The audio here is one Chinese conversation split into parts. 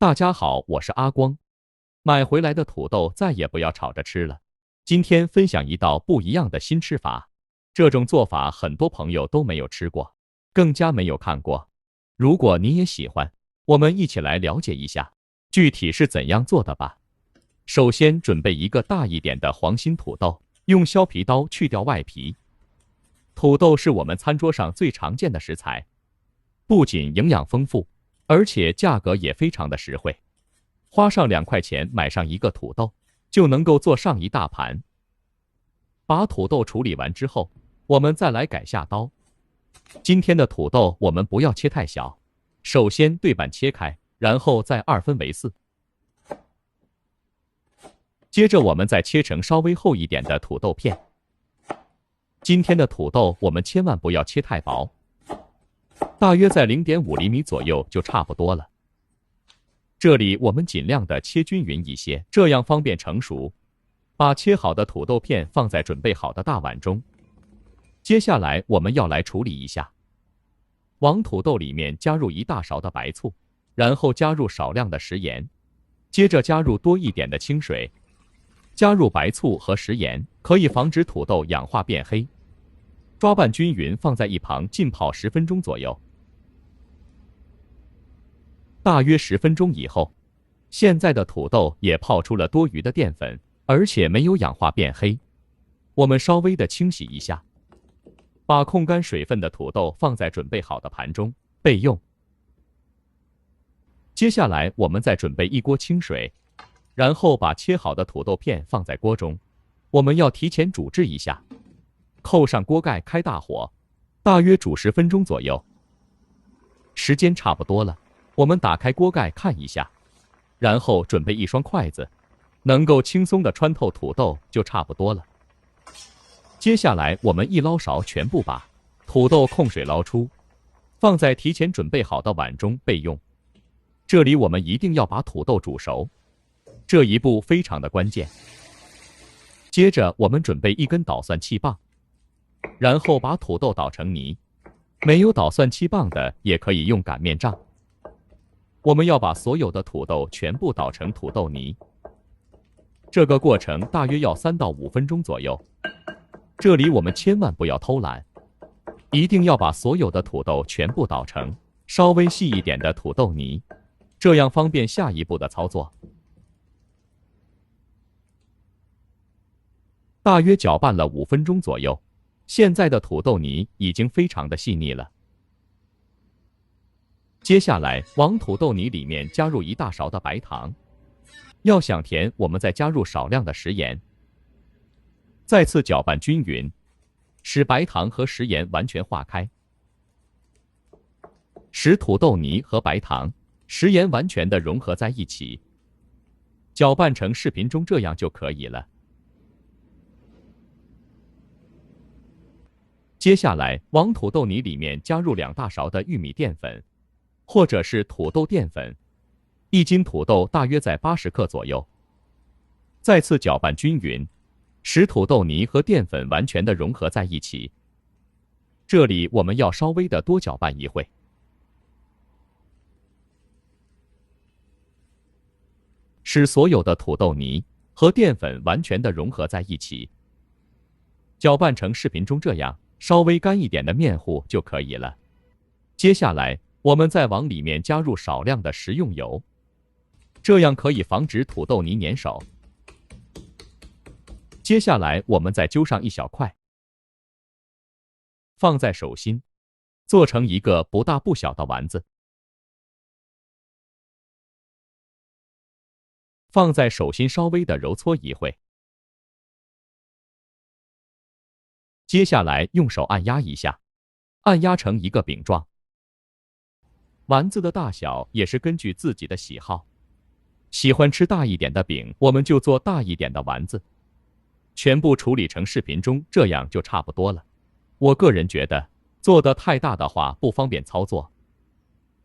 大家好，我是阿光。买回来的土豆再也不要炒着吃了。今天分享一道不一样的新吃法，这种做法很多朋友都没有吃过，更加没有看过。如果你也喜欢，我们一起来了解一下具体是怎样做的吧。首先准备一个大一点的黄心土豆，用削皮刀去掉外皮。土豆是我们餐桌上最常见的食材，不仅营养丰富，而且价格也非常的实惠，花上2块钱买上一个土豆，就能够做上一大盘。把土豆处理完之后，我们再来改下刀。今天的土豆我们不要切太小，首先对半切开，然后再2分为4。接着我们再切成稍微厚一点的土豆片。今天的土豆我们千万不要切太薄，大约在0.5厘米左右就差不多了。这里我们尽量的切均匀一些，这样方便成熟。把切好的土豆片放在准备好的大碗中。接下来我们要来处理一下，往土豆里面加入1大勺的白醋，然后加入少量的食盐，接着加入多一点的清水。加入白醋和食盐，可以防止土豆氧化变黑。抓拌均匀，放在一旁浸泡10分钟左右。大约10分钟以后，现在的土豆也泡出了多余的淀粉，而且没有氧化变黑。我们稍微的清洗一下，把控干水分的土豆放在准备好的盘中备用。接下来我们再准备1锅清水，然后把切好的土豆片放在锅中，我们要提前煮制一下。扣上锅盖，开大火，大约煮10分钟左右。时间差不多了，我们打开锅盖看一下，然后准备1双筷子，能够轻松的穿透土豆就差不多了。接下来我们一捞勺，全部把土豆控水捞出，放在提前准备好的碗中备用。这里我们一定要把土豆煮熟，这一步非常的关键。接着我们准备1根捣蒜器棒，然后把土豆捣成泥。没有捣蒜器棒的也可以用擀面杖。我们要把所有的土豆全部捣成土豆泥，这个过程大约要3到5分钟左右。这里我们千万不要偷懒，一定要把所有的土豆全部捣成稍微细一点的土豆泥，这样方便下一步的操作。大约搅拌了5分钟左右，现在的土豆泥已经非常的细腻了。接下来往土豆泥里面加入1大勺的白糖，要想甜，我们再加入少量的食盐。再次搅拌均匀，使白糖和食盐完全化开，使土豆泥和白糖、食盐完全的融合在一起，搅拌成视频中这样就可以了。接下来往土豆泥里面加入2大勺的玉米淀粉，或者是土豆淀粉，1斤土豆大约在80克左右。再次搅拌均匀，使土豆泥和淀粉完全的融合在一起。这里我们要稍微的多搅拌一会，使所有的土豆泥和淀粉完全的融合在一起，搅拌成视频中这样稍微干一点的面糊就可以了。接下来我们再往里面加入少量的食用油，这样可以防止土豆泥粘手。接下来我们再揪上1小块，放在手心，做成一个不大不小的丸子，放在手心稍微的揉搓一会。接下来用手按压一下，按压成一个饼状。丸子的大小也是根据自己的喜好，喜欢吃大一点的饼，我们就做大一点的丸子。全部处理成视频中这样就差不多了。我个人觉得做得太大的话不方便操作。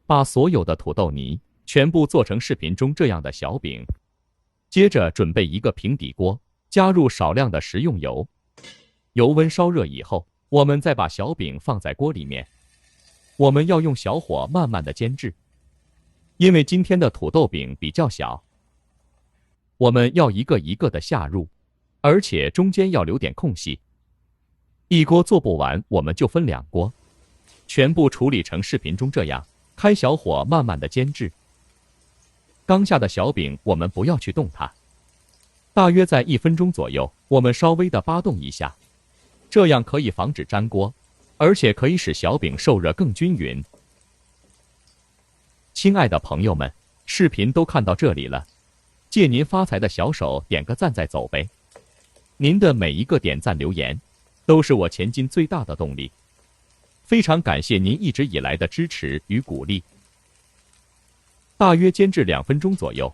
把所有的土豆泥全部做成视频中这样的小饼。接着准备1个平底锅，加入少量的食用油，油温烧热以后，我们再把小饼放在锅里面，我们要用小火慢慢的煎制，因为今天的土豆饼比较小，我们要一个一个的下入，而且中间要留点空隙。一锅做不完，我们就分2锅，全部处理成视频中这样，开小火慢慢的煎制。刚下的小饼我们不要去动它，大约在1分钟左右，我们稍微的扒动一下，这样可以防止粘锅，而且可以使小饼受热更均匀。亲爱的朋友们，视频都看到这里了，借您发财的小手点个赞再走呗。您的每一个点赞留言，都是我前进最大的动力。非常感谢您一直以来的支持与鼓励。大约煎制2分钟左右，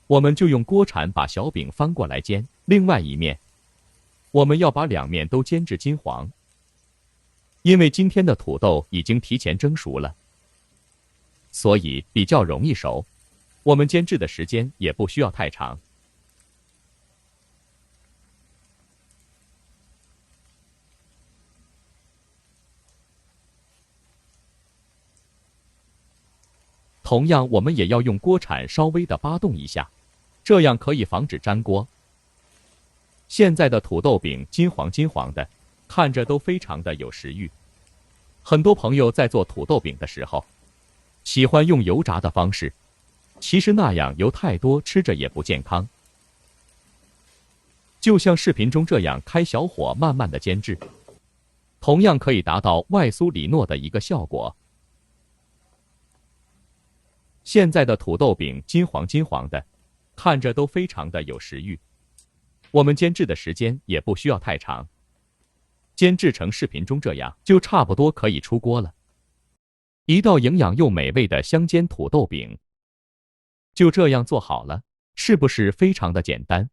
我们就用锅铲把小饼翻过来煎。另外一面，我们要把2面都煎至金黄。因为今天的土豆已经提前蒸熟了，所以比较容易熟，我们煎制的时间也不需要太长。同样，我们也要用锅铲稍微的扒动一下，这样可以防止粘锅。现在的土豆饼金黄金黄的，看着都非常的有食欲。很多朋友在做土豆饼的时候，喜欢用油炸的方式，其实那样油太多，吃着也不健康。就像视频中这样，开小火慢慢的煎制，同样可以达到外酥里糯的一个效果。现在的土豆饼金黄金黄的，看着都非常的有食欲。我们煎制的时间也不需要太长，煎制成视频中这样，就差不多可以出锅了。一道营养又美味的香煎土豆饼，就这样做好了，是不是非常的简单？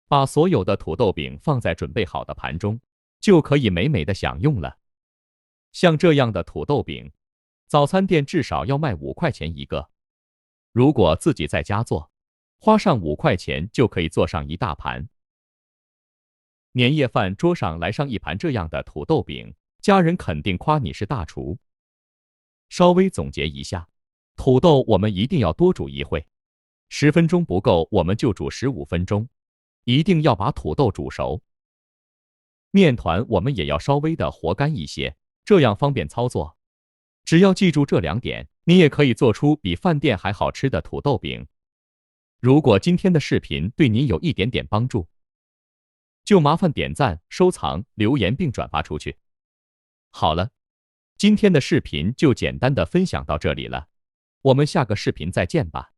把所有的土豆饼放在准备好的盘中，就可以美美的享用了。像这样的土豆饼，早餐店至少要卖5块钱一个，如果自己在家做，花上5块钱就可以做上一大盘。年夜饭桌上来上一盘这样的土豆饼，家人肯定夸你是大厨。稍微总结一下，土豆我们一定要多煮一会，10分钟不够我们就煮15分钟，一定要把土豆煮熟。面团我们也要稍微的和干一些，这样方便操作。只要记住这2点，你也可以做出比饭店还好吃的土豆饼。如果今天的视频对您有一点点帮助，就麻烦点赞、收藏、留言并转发出去。好了，今天的视频就简单的分享到这里了，我们下个视频再见吧。